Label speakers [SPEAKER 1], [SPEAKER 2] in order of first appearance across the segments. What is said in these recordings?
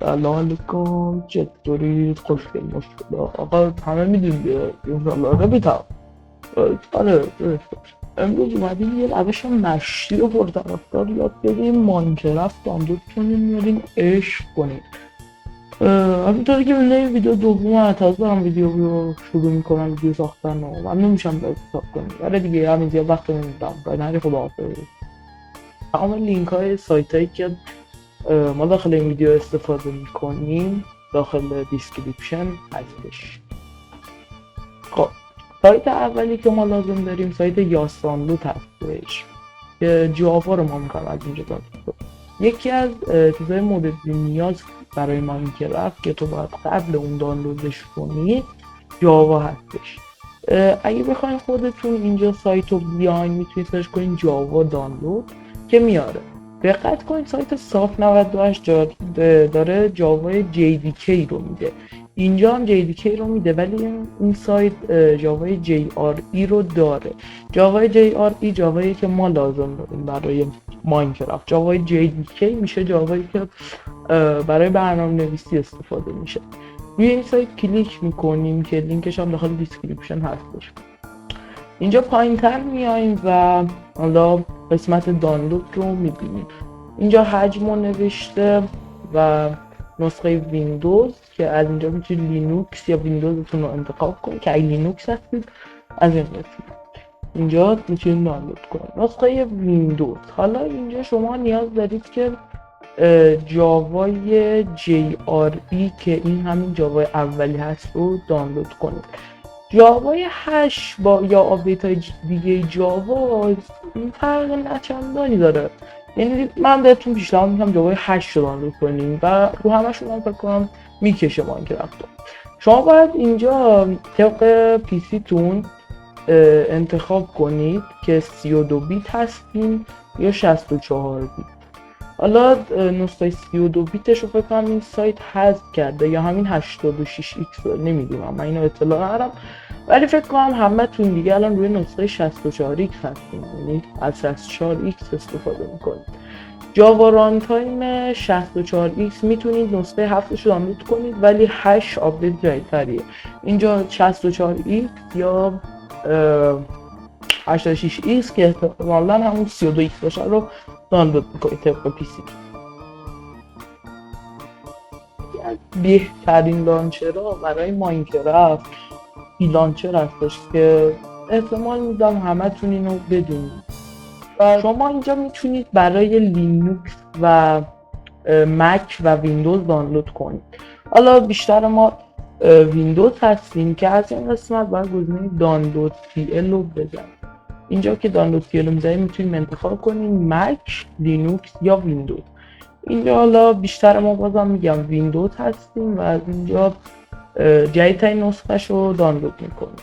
[SPEAKER 1] سلام علیکم، چطورید؟ خوشگل مشکل آقا همه میدونی انشالله نمیتم. آره درست. امروز اومدیم یه روش مشتی و پرطرفدار یاد بگیریم، ماینکرافت دانلود کنیم میاریم عشق کنیم. همینطوری که می‌بینی این ویدیو دوم تازه دارم ویدیو رو شروع میکنم، ویدیو ساختن و من نمیشم باید حساب کنیم. ولی دیگه همین زیاد وقت نمیدم باید نری خداحافظ. تمام لینک های سایت هایی که ما داخل این ویدیو استفاده میکنیم داخل دیسکریپشن هستش. خب سایت اولی که ما لازم داریم سایت یاسانلوت هستش که جاوا رو ما میخوایم از اینجا دانلود کنیم. یکی از چیزهای مورد نیاز برای ماینکرافت که تو باید قبل اون دانلودش کنی جاوا هستش. اگه بخواین خودتون اینجا سایت رو بیاین میتونید سرچ کنین جاوا دانلود که میاره. دقت کنید سایت صاف 98 داره جاوای JDK رو میده، اینجا هم JDK رو میده ولی این سایت جاوای JRE رو داره. جاوای JRE جاوایی که ما لازم داریم برای ماینکرافت. جاوای JDK میشه جاوایی که برای برنامه نویسی استفاده میشه. روی این سایت کلیک میکنیم که لینکش هم داخل دیسکریپشن هستش. اینجا پایین تر میاییم و حالا قسمت دانلود رو میبینیم. اینجا حجم رو نوشته و نسخه ویندوز که از اینجا میتونید لینوکس یا ویندوزتون رو انتخاب کنید که اگه لینوکس هستید از این قسمت اینجا میتونید دانلود کنید نسخه ویندوز. حالا اینجا شما نیاز دارید که جاوای JRE که این همین جاوای اولی هست رو دانلود کنید. جاوای 8 با یا آپدیت های دیگه جاوا فرق نچندانی داره، یعنی من بهتون پیشنهاد میکنم جاوای 8 رو دانلود کنیم و رو همشون هم فکر کنم میکشه ماینکرافت. شما باید اینجا طبق پیسی تون انتخاب کنید که 32 بیت هستین یا 64 بیت. حالا نسخه 32 بیتش رو فکر کنم این سایت حذف کرده یا همین 86x نمیدونم، من اینو اطلاع ندارم ولی فکر کنم همتون دیگه الان روی نسخه 64x هستین، یعنی از 64x استفاده میکنید. جاوا ران تایم 64x میتونید نسخه 7 رو دانلود کنید ولی 8 آپدیت جدیدتریه. اینجا 64x یا 86x که احتمالاً همون 32x باشه رو دانلود میکنید طبق پیسی. بهترین لانچرها برای ماینکرافت لانچر هستش که احتمال میدم همتون اینو بدونید و شما اینجا میتونید برای لینوکس و مک و ویندوز دانلود کنید. حالا بیشتر ما ویندوز هستیم که از این قسمت باید گزینه دانلود PL رو بزنید. اینجا که دانلود PL رو میزنید میتونید انتخاب کنید مک، لینوکس یا ویندوز. اینجا حالا بیشتر ما بازم میگم ویندوز هستیم و از اینجا جدیدترین نسخه‌ش رو دانلود میکنیم.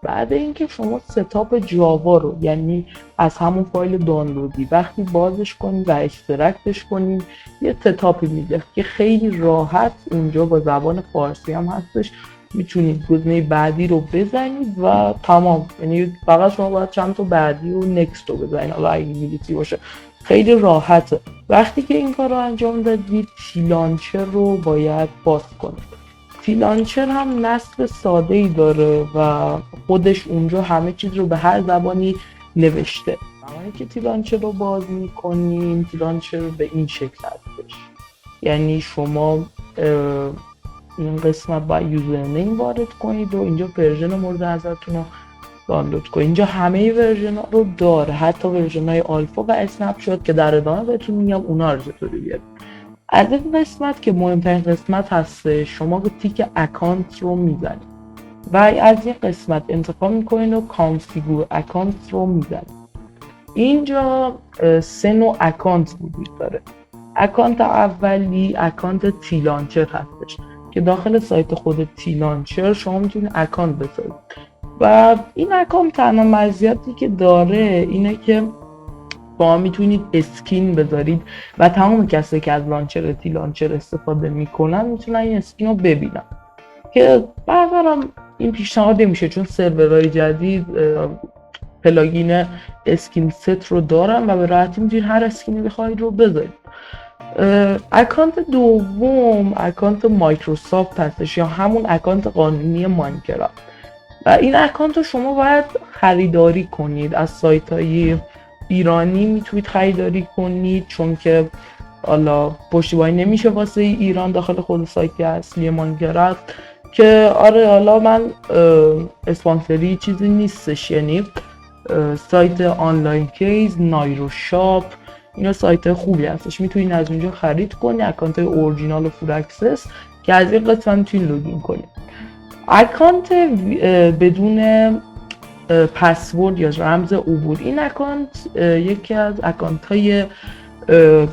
[SPEAKER 1] بعد اینکه شما ستاپ جاوا رو یعنی از همون فایل دانلودی وقتی بازش کنید و اکسترکتش کنید یه ستاپی میده که خیلی راحت اونجا با زبان فارسی هم هستش، میتونید گزینه بعدی رو بزنید و تمام، یعنی فقط شما باید چند تا بعدی و نکست رو بزنید. حالا اگه انگلیسی باشه خیلی راحته. وقتی که این کار رو انجام دادید لانچر رو باید باز کنید. لانچر هم نصب ساده ای داره و خودش اونجا همه چیز رو به هر زبانی نوشته. زمانی که لانچر رو باز میکنیم لانچر به این شکل هستش، یعنی شما این قسمت باید یوزرنیم وارد کنید و اینجا ورژن مورد نظرتون رو دانلود کنید. اینجا همه ورژن ها رو داره، حتی ورژن های آلفا و اسنپ شات که در ادامه بهتون میگم اونا رو چطوری بیارید. از این قسمت که مهمترین قسمت هست شما تیک اکانت رو میزنید و از این قسمت انتخاب میکنید و کانفیگور اکانت رو میزنید. اینجا 3 نوع اکانت وجود داره. اکانت اولی اکانت لانچر هستش که داخل سایت خود لانچر شما میتونید اکانت بسازید و این اکانت تنها مزیتی که داره اینه که شما میتونید اسکین بذارید و تمام کسایی که از لانچر لانچر استفاده میکنن میتونن این اسکین رو ببینن که بعدم این پیشنهاد نمیشه چون سرورهای جدید پلاگین اسکین ست رو دارن و به راحتی میتونید هر اسکینی بخواید رو بذارید. اکانت دوم اکانت مایکروسافت هستش یا همون اکانت قانونی ماینکرافت و این اکانت رو شما باید خریداری کنید از سایت های ایرانی میتونید خریداری کنید، چون که حالا پشتیبانی نمیشه واسه ایران داخل خود سایت اصلی ماینکرافت. که آره حالا من اسپانسری چیزی نیستش، یعنی سایت آنلاین کیز، نایرو شاپ، اینا سایت خوبی هستش، میتونید از اونجا خرید کنید، اکانت اورجینال و فول اکسس که از این قسمت میتونید لوگین کنید. اکانت بدون پسورد یا رمز عبور، این اکانت یکی از اکانت های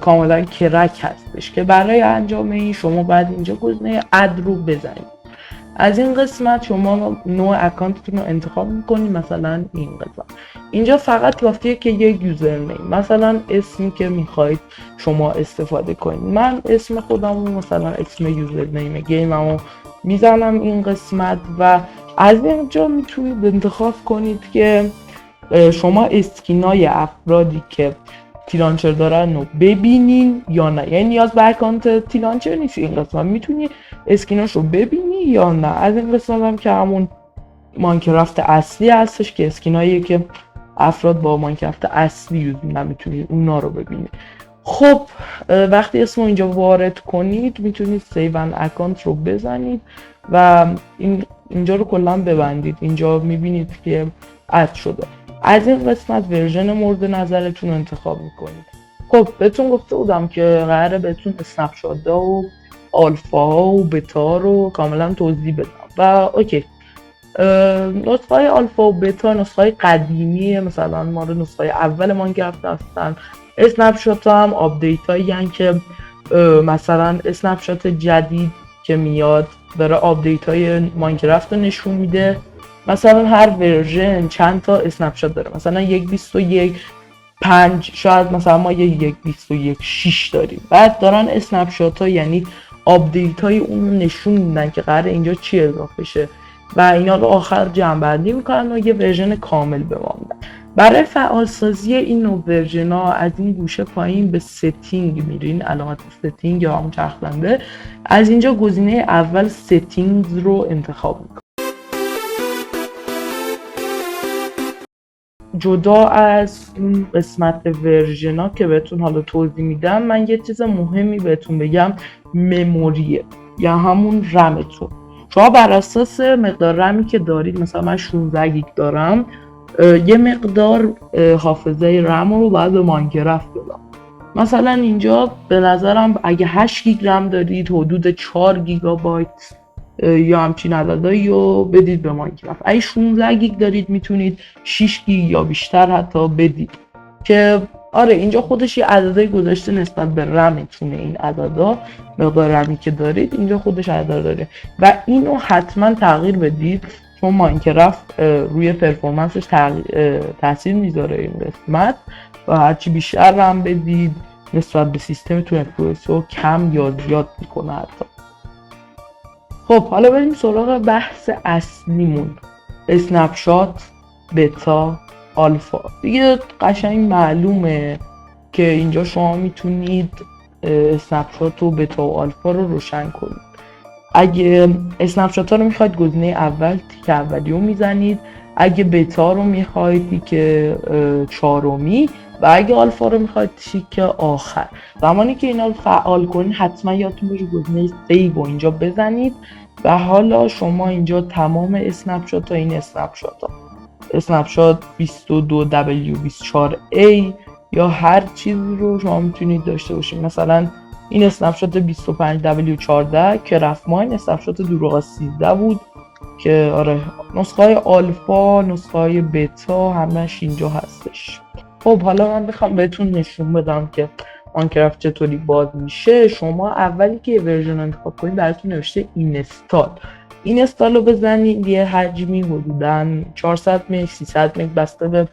[SPEAKER 1] کاملا کرک هستش که برای انجام این شما باید اینجا گزینه اد رو بزنید. از این قسمت شما نوع اکانتتون رو انتخاب میکنید، مثلا این قسمت اینجا فقط کافیه که یک یوزرنیم، مثلا اسمی که میخواید شما استفاده کنید. من اسم خودم رو مثلا اسم یوزرنیم گیممو میزنم این قسمت و از اینجا میتونید انتخاب کنید که شما اسکینای افرادی که تیلانچر دارن رو ببینین یا نه، یعنی نیاز به اکانت تیلانچر نیست این قسمت، میتونی اسکیناش رو ببینی یا نه. از این قسمت هم که همون ماینکرافت اصلی هستش که اسکینایی که افراد با ماینکرافت اصلی یوز میکنن میتونید اونا رو ببینید. خب وقتی اسم رو اینجا وارد کنید میتونید سیو ان اکانت رو بزنید و اینجا رو کلا ببندید. اینجا میبینید که اد شده. از این قسمت ورژن مورد نظرتون رو انتخاب میکنید. خب بهتون گفته بودم که قراره بهتون اسنپ شات‌ها و آلفا ها و بتا رو کاملا توضیح بدم و اوکی. نسخه های آلفا و بتا نسخه های قدیمی مثلا ما رو نسخه اول ماینکرافت هستن. اسنپ شات هم آپدیت هایی هستن که مثلا اسنپ شات جدید که میاد داره آپدیت های ماینکرافت رو نشون میده. مثلا هر ورژن چند تا اسنپ شات داره، مثلا 1.21.5 شاید مثلا ما 1.21.6 داریم. بعد دارن اسنپ شات ها یعنی آپدیت های اون رو نشون میدن که قراره اینجا چی اضافه شه و اینا رو آخر جمع بندی میکنن و یه ورژن کامل به ما میدن. برای فعالسازی این نوع ورژن ها از این گوشه پایین به ستینگ میرین، علامت ستینگ یا همون چرخنده، از اینجا گزینه اول ستینگز رو انتخاب میکنن. جدا از این قسمت ورژن ها که بهتون حالا توضیح میدم، من یه چیز مهمی بهتون بگم، مموریه یا همون رمتون. شما بر اساس مقدار رمی که دارید، مثلا من 16 گیگ دارم، یه مقدار حافظه رم رو باید به ماینکرافت بدم. مثلا اینجا به نظرم اگه 8 گیگ رم دارید حدود 4 گیگابایت یا همچین عددهایی رو بدید به ماینکرافت. اگه 16 گیگ دارید میتونید 6 گیگ یا بیشتر حتی بدید که آره اینجا خودش یه عددی گذاشته نسبت به رمتونه. این عددا مقدار رمی که دارید اینجا خودش عدد داره و اینو حتما تغییر بدید، چون ماینکرافت روی پرفورمنسش تاثیر میذاره این قسمت و هرچی بیشتر رم بدید نسبت به سیستمتون اف رو کم یا زیاد میکنه حتی. خب حالا بریم سراغ بحث اصلیمون، اسنپ شات، بتا، آلفا. دیگه قشنگ معلومه که اینجا شما میتونید اسنپ شات و بتا و آلفا رو روشن کنید. اگه اسنپ شات ها رو میخواید گزینه اول تیک اولی رو میزنید، اگه بتا رو میخواید تیک چهارمی و اگه آلفا رو میخواید تیک آخر. زمانی که اینا رو فعال کنید حتما یادتون باشه گزینه سیو رو اینجا بزنید و حالا شما اینجا تمام اسنپ شات ها، این اسنپ شات ها، اسنپ شات 22W24A یا هر چیزی رو شما میتونید داشته باشید. مثلا این اسنپ شات 25W14 که رفت ماین، اسنپ شات دروغ 13 بود که آره نسخه های آلفا، نسخه های بتا همش اینجا هستش. خب حالا من بخوام بهتون نشون بدم که ماینکرافت چطوری باز میشه. شما اولی که ورژن انتخاب کنید براتون نوشته اینستال رو بزنید. یه حجمی حدوداً 400 مگ 300 مگ بسته به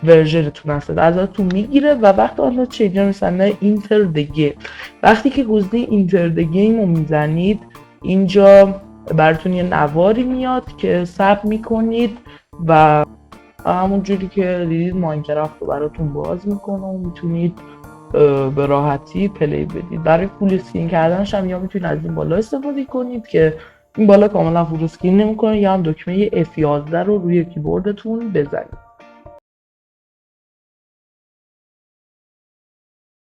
[SPEAKER 1] ورژنتون هست ازتون میگیره و وقتی حالا چه اینجا مثلا اینتر دگیم، وقتی که گزینه اینتر دگیم رو میزنید اینجا براتون یه نواری میاد که ثبت میکنید و همون جوری که دیدید ماینکرافت رو براتون باز میکنه و میتونید به راحتی پلی بدید. برای فول اسکرین کردنش هم یا میتونید از این بالا استفاده کنید که این بالا کاملا فول اسکرین نمیکنه، یا هم دکمه F11 رو روی کیبوردتون بزنید.